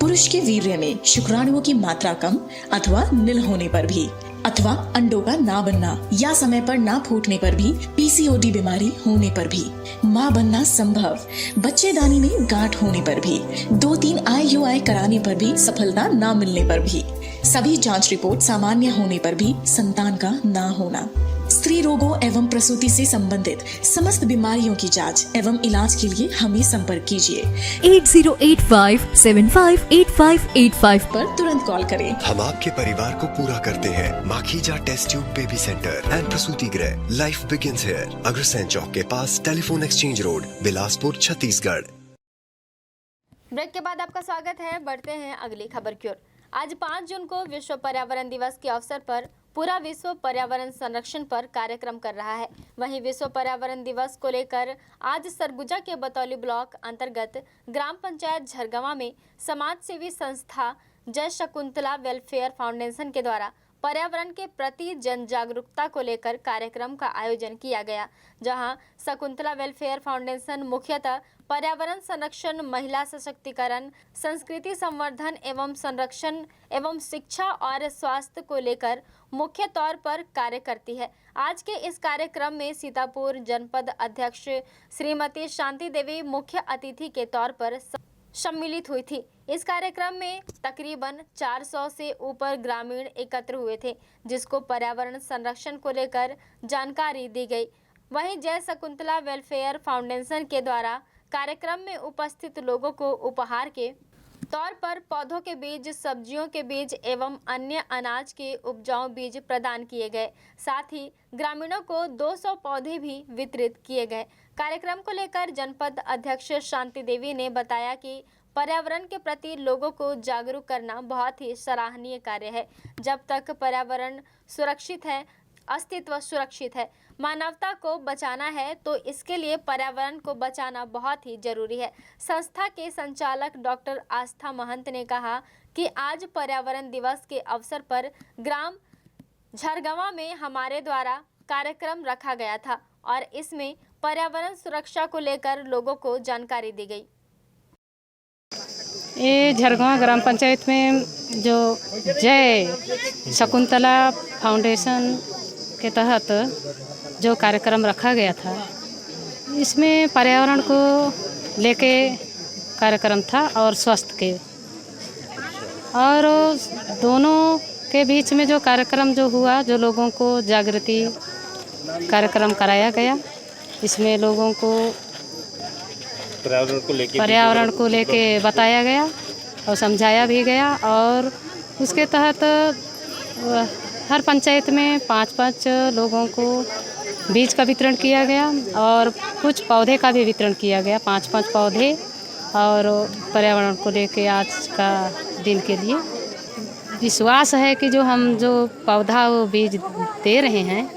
पुरुष के वीर्य में शुक्राणुओं की मात्रा कम अथवा नील होने पर भी। अथवा अंडों का ना बनना या समय पर ना फूटने पर भी, पीसीओडी बीमारी होने पर भी, माँ बनना संभव, बच्चेदानी में गांठ होने पर भी, 2-3 IUI कराने पर भी सफलता ना मिलने पर भी, सभी जांच रिपोर्ट सामान्य होने पर भी संतान का ना होना, स्त्री रोगों एवं प्रसूति से संबंधित समस्त बीमारियों की जांच एवं इलाज के लिए हमें संपर्क कीजिए 8085758585 पर तुरंत कॉल करें। हम आपके परिवार को पूरा करते हैं। Makhija test tube baby centre and प्रसूति गृह, life begins here, Agrasen Chowk के पास, telephone exchange road, Bilaspur, Chhattisgarh. Break के बाद आपका स्वागत है। बढ़ते हैं अगली खबर की ओर। आज 5 जून को विश्व पर्यावरण दिवस के अवसर पर पूरा विश्व पर्यावरण संरक्षण पर कार्यक्रम कर रहा है। वहीं विश्व पर्यावरण दिवस को लेकर आज सरगुजा के बतौली ब्लॉक अंतर्गत ग्राम पंचायत झरगवा में समाज सेवी संस्था जय शकुंतला वेलफेयर फाउंडेशन के द्वारा पर्यावरण के प्रति जन जागरूकता को लेकर कार्यक्रम का आयोजन किया गया, जहां शकुंतला वेलफेयर फाउंडेशन मुख्यतः पर्यावरण संरक्षण, महिला सशक्तिकरण, संस्कृति संवर्धन एवं संरक्षण एवं शिक्षा और स्वास्थ्य को लेकर मुख्य तौर पर कार्य करती है। आज के इस कार्यक्रम में सीतापुर जनपद अध्यक्ष श्रीमती शांति देवी मुख्य अतिथि के तौर पर सम्मिलित हुई थी। इस कार्यक्रम में तकरीबन 400 से ऊपर ग्रामीण एकत्र हुए थे, जिसको पर्यावरण संरक्षण को लेकर जानकारी दी गई। वहीं जय शकुंतला वेलफेयर फाउंडेशन के द्वारा कार्यक्रम में उपस्थित लोगों को उपहार के तौर पर पौधों के बीज, सब्जियों के बीज एवं अन्य अनाज के उपजाऊ बीज प्रदान किए गए। साथ ही ग्रामीणों को 200 पौधे भी वितरित किए गए। कार्यक्रम को लेकर जनपद अध्यक्ष शांति देवी ने बताया कि पर्यावरण के प्रति लोगों को जागरूक करना बहुत ही सराहनीय कार्य है। जब तक पर्यावरण सुरक्षित है, अस्तित्व सुरक्षित है, मानवता को बचाना है, तो इसके लिए पर्यावरण को बचाना बहुत ही जरूरी है। संस्था के संचालक डॉक्टर आस्था महंत ने कहा कि आज पर्यावरण दिवस के अवसर पर ग्राम झरगवा में हमारे द्वारा कार्यक्रम रखा गया था और इसमें पर्यावरण सुरक्षा को लेकर लोगों को जानकारी दी गई। ये झरगवा ग्राम पंचायत में जो जय शकुंतला फाउंडेशन के तहत जो कार्यक्रम रखा गया था, इसमें पर्यावरण को लेके कार्यक्रम था और स्वास्थ्य के, और दोनों के बीच में जो कार्यक्रम जो हुआ, जो लोगों को जागृति कार्यक्रम कराया गया, इसमें लोगों को पर्यावरण को लेके बताया गया और समझाया भी गया। और उसके तहत हर पंचायत में 5-5 लोगों को बीज का वितरण किया गया और कुछ पौधे का भी वितरण किया गया, 5-5 पौधे। और पर्यावरण को लेके आज का दिन के लिए विश्वास है कि जो हम जो पौधा वो बीज दे रहे हैं,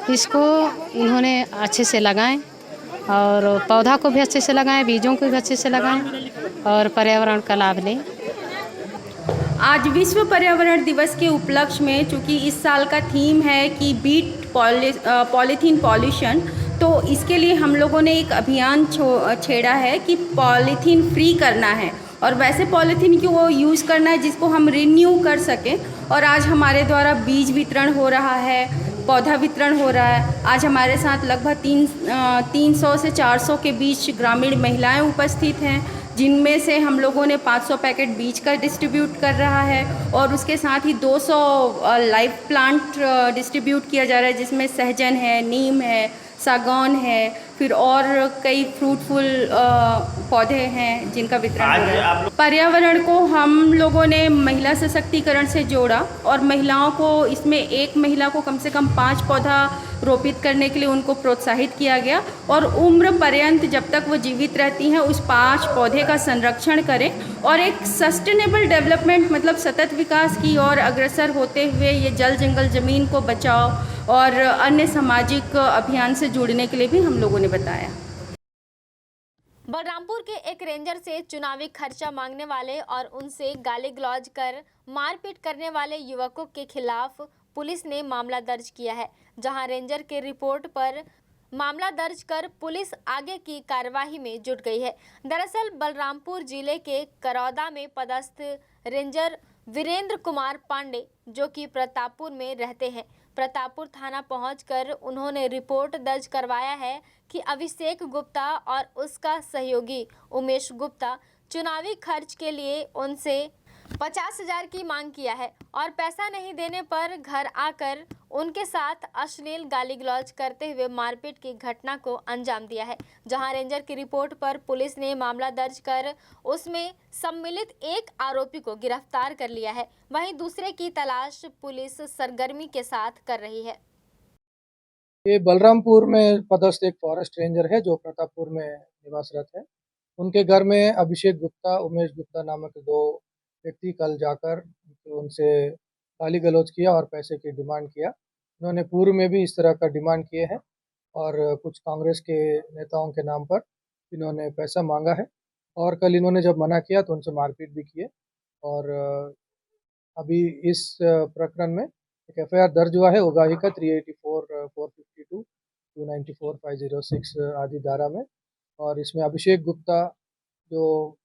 इसको इन्होंने अच्छे से लगाएं और पौधा को भी अच्छे से लगाएं, बीजों को भी अच्छे से लगाएं और पर्यावरण का लाभ लें। आज विश्व पर्यावरण दिवस के उपलक्ष्य में, चूँकि इस साल का थीम है कि बीट पॉलीथीन पॉल्यूशन, तो इसके लिए हम लोगों ने एक अभियान छेड़ा है कि पॉलीथीन फ्री करना है और वैसे पॉलीथीन को यूज़ करना है जिसको हम रिन्यू कर सकें। और आज हमारे द्वारा बीज वितरण हो रहा है, पौधा वितरण हो रहा है। आज हमारे साथ लगभग 300 से 400 के बीच ग्रामीण महिलाएं उपस्थित हैं, जिनमें से हम लोगों ने 500 पैकेट बीज का डिस्ट्रीब्यूट कर रहा है और उसके साथ ही 200 लाइव प्लांट डिस्ट्रीब्यूट किया जा रहा है, जिसमें सहजन है, नीम है, सागौन है, फिर और कई फ्रूटफुल पौधे हैं जिनका वितरण हो रहा है। पर्यावरण को हम लोगों ने महिला सशक्तिकरण से जोड़ा और महिलाओं को इसमें एक महिला को कम से कम 5 पौधा रोपित करने के लिए उनको प्रोत्साहित किया गया और उम्र पर्यंत जब तक वो जीवित रहती हैं उस 5 पौधे का संरक्षण करें और एक सस्टेनेबल डेवलपमेंट मतलब सतत विकास की ओर अग्रसर होते हुए ये जल जंगल ज़मीन को बचाओ और अन्य सामाजिक अभियान से जुड़ने के लिए भी हम लोगों ने बताया। बलरामपुर के एक रेंजर से चुनावी खर्चा मांगने वाले और उनसे गाली गलौज कर मारपीट करने वाले युवकों के खिलाफ पुलिस ने मामला दर्ज किया है, जहां रेंजर के रिपोर्ट पर मामला दर्ज कर पुलिस आगे की कार्यवाही में जुट गई है। दरअसल बलरामपुर जिले के करौदा में पदस्थ रेंजर वीरेंद्र कुमार पांडे, जो कि प्रतापपुर में रहते हैं। प्रतापपुर थाना पहुंचकर उन्होंने रिपोर्ट दर्ज करवाया है कि अभिषेक गुप्ता और उसका सहयोगी उमेश गुप्ता चुनावी खर्च के लिए उनसे 50,000 की मांग किया है और पैसा नहीं देने पर घर आकर उनके साथ अश्लील गाली गलौज करते हुए मारपीट की घटना को अंजाम दिया है। जहां रेंजर की रिपोर्ट पर पुलिस ने मामला दर्ज कर उसमें सम्मिलित एक आरोपी को गिरफ्तार कर लिया है। वहीं दूसरे की तलाश पुलिस सरगर्मी के साथ कर रही है। ये बलरामपुर में पदस्थ एक फॉरेस्ट रेंजर है जो प्रतापपुर में निवासरत है। उनके घर में अभिषेक गुप्ता, उमेश गुप्ता नामक दो व्यक्ति कल जाकर उनसे गाली गलौज किया और पैसे की डिमांड किया। इन्होंने पूर्व में भी इस तरह का डिमांड किए हैं और कुछ कांग्रेस के नेताओं के नाम पर इन्होंने पैसा मांगा है और कल इन्होंने जब मना किया तो उनसे मारपीट भी किए और अभी इस प्रकरण में एक एफआईआर दर्ज हुआ है उगाही का 384, 452, 294, 506 आदि धारा में। और इसमें अभिषेक गुप्ता जो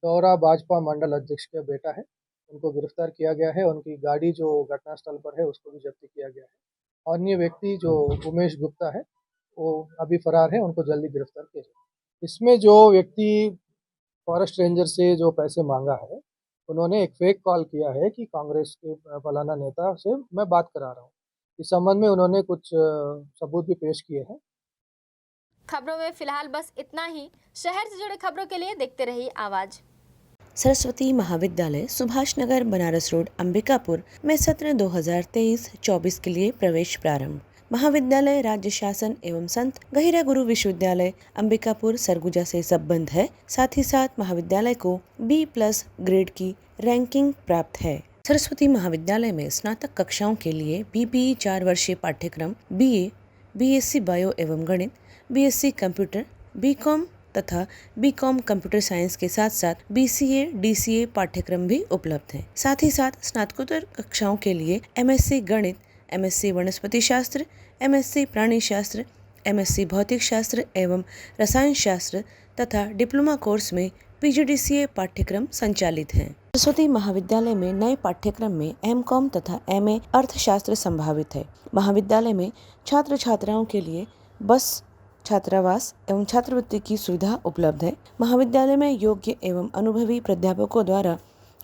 दौरा भाजपा मंडल अध्यक्ष का बेटा है, उनको गिरफ्तार किया गया है। उनकी गाड़ी जो घटनास्थल पर है उसको भी जब्त किया गया है। अन्य व्यक्ति जो उमेश गुप्ता है वो अभी फरार है, उनको जल्दी गिरफ्तार किया जाए। इसमें जो व्यक्ति फॉरेस्ट रेंजर से जो पैसे मांगा है, उन्होंने एक फेक कॉल किया है कि कांग्रेस के फलाना नेता से मैं बात करा रहा हूँ। इस संबंध में उन्होंने कुछ सबूत भी पेश किए हैं। खबरों में फिलहाल बस इतना ही। शहर से जुड़े खबरों के लिए देखते रहिए आवाज। सरस्वती महाविद्यालय सुभाष नगर बनारस रोड अंबिकापुर में सत्र 2023-24 के लिए प्रवेश प्रारंभ। महाविद्यालय राज्य शासन एवं संत गहिरा गुरु विश्वविद्यालय अंबिकापुर सरगुजा से संबद्ध है। साथ ही साथ महाविद्यालय को B+ ग्रेड की रैंकिंग प्राप्त है। सरस्वती महाविद्यालय में स्नातक कक्षाओं के लिए BBE 4 वर्षीय पाठ्यक्रम, BA, BSc बायो एवं गणित, BSc कंप्यूटर, BCom तथा BCom कंप्यूटर साइंस के साथ साथ BCA, DCA पाठ्यक्रम भी उपलब्ध हैं। साथ ही साथ स्नातकोत्तर कक्षाओं के लिए MSc गणित, MSc वनस्पति शास्त्र, MSc प्राणी शास्त्र, MSc भौतिक शास्त्र एवं रसायन शास्त्र तथा डिप्लोमा कोर्स में PGDCA पाठ्यक्रम संचालित हैं। सरस्वती महाविद्यालय में नए पाठ्यक्रम में MCom तथा MA अर्थशास्त्र संभावित है। महाविद्यालय में छात्र छात्राओं के लिए बस, छात्रावास एवं छात्रवृत्ति की सुविधा उपलब्ध है। महाविद्यालय में योग्य एवं अनुभवी प्राध्यापकों द्वारा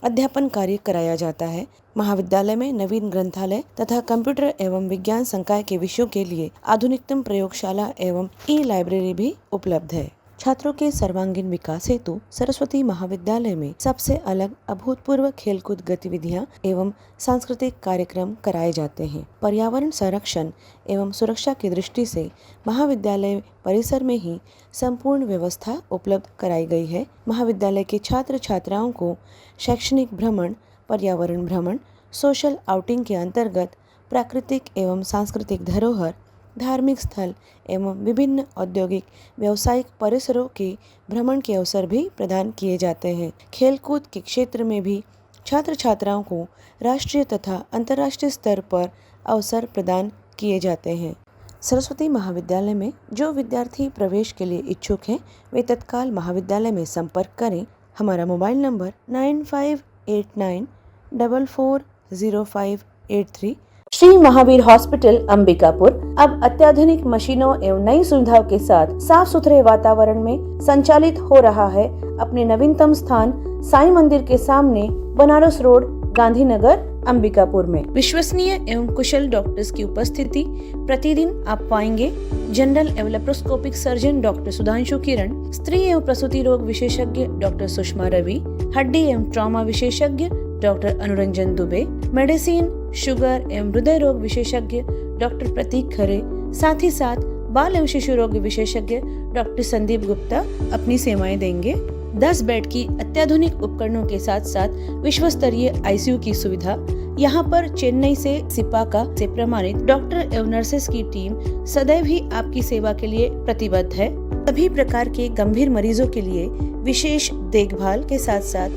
अध्यापन कार्य कराया जाता है। महाविद्यालय में नवीन ग्रंथालय तथा कंप्यूटर एवं विज्ञान संकाय के विषयों के लिए आधुनिकतम प्रयोगशाला एवं ई-लाइब्रेरी भी उपलब्ध है। छात्रों के सर्वांगीण विकास हेतु सरस्वती महाविद्यालय में सबसे अलग अभूतपूर्व खेलकूद गतिविधियां एवं सांस्कृतिक कार्यक्रम कराए जाते हैं। पर्यावरण संरक्षण एवं सुरक्षा की दृष्टि से महाविद्यालय परिसर में ही संपूर्ण व्यवस्था उपलब्ध कराई गई है। महाविद्यालय के छात्र छात्राओं को शैक्षणिक भ्रमण, पर्यावरण भ्रमण, सोशल आउटिंग के अंतर्गत प्राकृतिक एवं सांस्कृतिक धरोहर, धार्मिक स्थल एवं विभिन्न औद्योगिक व्यावसायिक परिसरों के भ्रमण के अवसर भी प्रदान किए जाते हैं। खेलकूद के क्षेत्र में भी छात्र छात्राओं को राष्ट्रीय तथा अंतर्राष्ट्रीय स्तर पर अवसर प्रदान किए जाते हैं। सरस्वती महाविद्यालय में जो विद्यार्थी प्रवेश के लिए इच्छुक हैं, वे तत्काल महाविद्यालय में संपर्क करें। हमारा mobile number 9589440583। Shri Mahavir hospital Ambikapur अब अत्याधुनिक मशीनों एवं नई सुविधाओं के साथ साफ सुथरे वातावरण में संचालित हो रहा है। अपने नवीनतम स्थान साईं मंदिर के सामने, बनारस रोड, गांधीनगर, अंबिकापुर में विश्वसनीय एवं कुशल डॉक्टर्स की उपस्थिति प्रतिदिन आप पाएंगे। जनरल एवं लेप्रोस्कोपिक सर्जन डॉक्टर सुधांशु किरण, स्त्री एवं प्रसूति रोग विशेषज्ञ डॉक्टर सुषमा रवि, हड्डी एवं ट्रॉमा विशेषज्ञ doctor Anuranjan Dubey, medicine, sugar एवं हृदय रोग विशेषज्ञ डॉक्टर प्रतीक खरे, साथ ही साथ बाल एवं शिशु रोग विशेषज्ञ डॉक्टर संदीप गुप्ता अपनी सेवाएं देंगे। 10 बेड की अत्याधुनिक उपकरणों के साथ साथ विश्व स्तरीय ICU की सुविधा। यहाँ पर चेन्नई से सिपाका से प्रमाणित डॉक्टर एवं नर्सेस की टीम सदैव ही आपकी सेवा के लिए प्रतिबद्ध है। सभी प्रकार के गंभीर मरीजों के लिए विशेष देखभाल के साथ साथ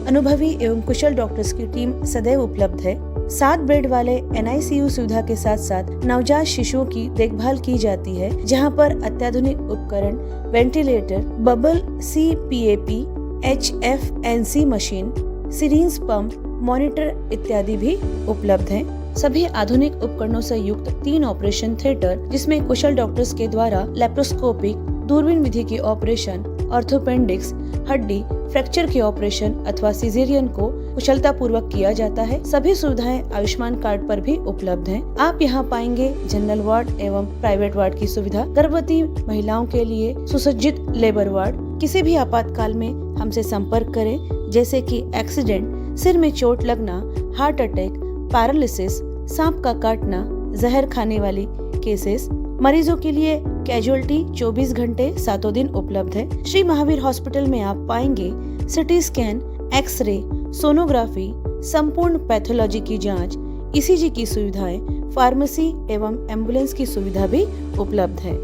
अनुभवी एवं कुशल डॉक्टर्स की टीम सदैव उपलब्ध है। 7 बेड वाले NICU सुविधा के साथ साथ नवजात शिशुओं की देखभाल की जाती है, जहां पर अत्याधुनिक उपकरण, ventilator, bubble CPAP, HFNC machine, syringe pump, monitor इत्यादि भी उपलब्ध हैं। सभी आधुनिक उपकरणों से युक्त 3 ऑपरेशन थिएटर, जिसमें कुशल डॉक्टर्स के द्वारा लेप्रोस्कोपिक, दूरबीन विधि की ऑपरेशन, ऑर्थोपेंडिक्स, हड्डी फ्रैक्चर के ऑपरेशन अथवा सिजेरियन को कुशलता पूर्वक किया जाता है। सभी सुविधाएं आयुष्मान कार्ड पर भी उपलब्ध हैं। आप यहां पाएंगे जनरल वार्ड एवं प्राइवेट वार्ड की सुविधा, गर्भवती महिलाओं के लिए सुसज्जित लेबर वार्ड। किसी भी आपातकाल में हमसे संपर्क करें, जैसे कि एक्सीडेंट, सिर में चोट लगना, हार्ट अटैक, पैरालिसिस, सांप का काटना, जहर खाने वाली केसेस। मरीजों के लिए कैजुअलिटी 24 घंटे 7 दिन उपलब्ध है। श्री महावीर हॉस्पिटल में आप पाएंगे सिटी स्कैन, एक्सरे, सोनोग्राफी, संपूर्ण पैथोलॉजी की जांच, ईसीजी की सुविधाएं, फार्मेसी एवं एम्बुलेंस की सुविधा भी उपलब्ध है।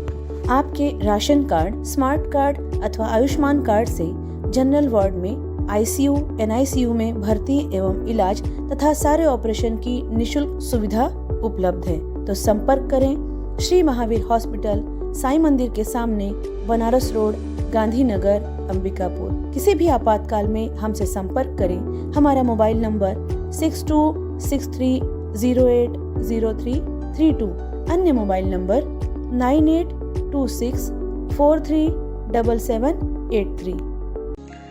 आपके राशन कार्ड, स्मार्ट कार्ड अथवा आयुष्मान कार्ड से जनरल वार्ड में आईसीयू, एनआईसीयू में भर्ती एवं इलाज तथा सारे ऑपरेशन की निशुल्क सुविधा उपलब्ध है। तो संपर्क करें श्री महावीर हॉस्पिटल, साईं मंदिर के सामने, बनारस रोड, गांधीनगर, अंबिकापुर। किसी भी आपातकाल में हमसे संपर्क करें। हमारा मोबाइल नंबर 6263080332, अन्य मोबाइल नंबर 9826437783।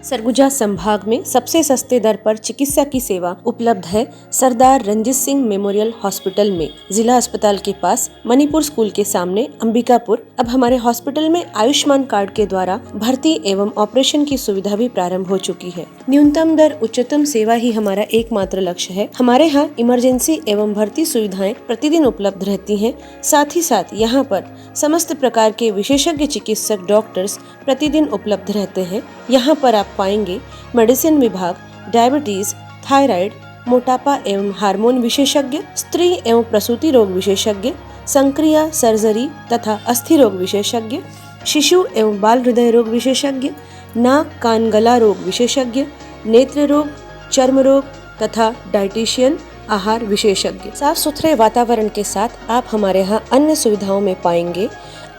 सरगुजा संभाग में सबसे सस्ते दर पर चिकित्सा की सेवा उपलब्ध है सरदार रंजीत सिंह मेमोरियल हॉस्पिटल में, जिला अस्पताल के पास, मणिपुर स्कूल के सामने, अंबिकापुर। अब हमारे हॉस्पिटल में आयुष्मान कार्ड के द्वारा भर्ती एवं ऑपरेशन की सुविधा भी प्रारंभ हो चुकी है। न्यूनतम दर उच्चतम सेवा ही हमारा एकमात्र लक्ष्य है। हमारे यहाँ इमरजेंसी एवं भर्ती सुविधाएं प्रतिदिन उपलब्ध रहती हैं। साथ ही साथ यहाँ पर समस्त प्रकार के विशेषज्ञ चिकित्सक डॉक्टर्स प्रतिदिन उपलब्ध रहते हैं। यहाँ पर आप पाएंगे मेडिसिन विभाग, डायबिटीज, थायराइड, मोटापा एवं हार्मोन विशेषज्ञ, स्त्री एवं प्रसूति रोग विशेषज्ञ, संक्रिया, सर्जरी तथा अस्थि रोग विशेषज्ञ, शिशु एवं बाल हृदय रोग विशेषज्ञ, नाक कान गला रोग विशेषज्ञ, नेत्र रोग, चर्म रोग तथा डाइटिशियन, आहार विशेषज्ञ। साफ सुथरे वातावरण के साथ आप हमारे यहाँ अन्य सुविधाओं में पाएंगे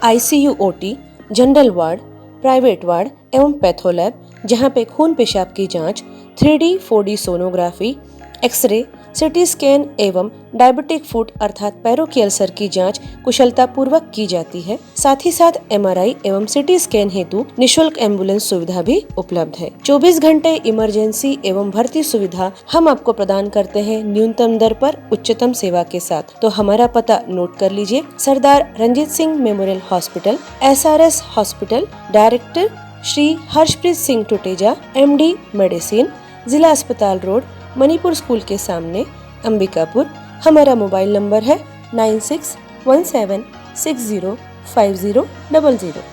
ICU, OT, general ward, private ward एवं पैथोलैब, जहां पे खून पेशाब की जांच, 3D 4D sonography, x-ray, CT scan एवं डायबिटिक फुट अर्थात पैरों की अल्सर की जांच कुशलता पूर्वक की जाती है। साथ ही साथ MRI एवं सिटी स्कैन हेतु निशुल्क एम्बुलेंस सुविधा भी उपलब्ध है। 24 घंटे इमरजेंसी एवं भर्ती सुविधा हम आपको प्रदान करते हैं न्यूनतम दर पर उच्चतम सेवा के साथ। तो हमारा पता नोट कर लीजिए। Sardar Ranjit Singh memorial hospital, SRS hospital, director Shri Harshpreet Singh Tuteja, MD medicine, जिला अस्पताल रोड, मणिपुर स्कूल के सामने, अंबिकापुर। हमारा मोबाइल नंबर है 9617605000।